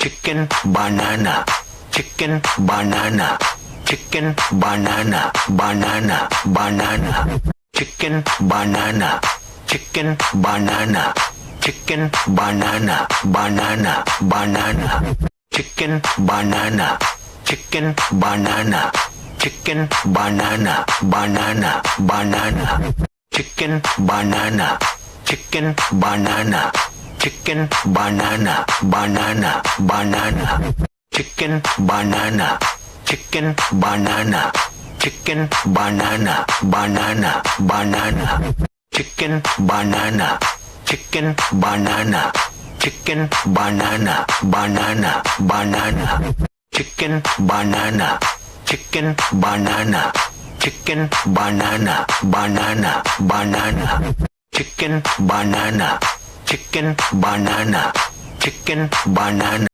chicken banana chicken banana chicken banana banana banana chicken banana chicken banana chicken banana banana banana chicken banana chicken banana chicken banana banana banana chicken banana chicken banana chicken banana banana banana chicken banana chicken banana chicken banana banana banana chicken banana chicken banana chicken banana banana banana chicken banana chicken banana chicken banana banana banana chicken banana chicken banana chicken banana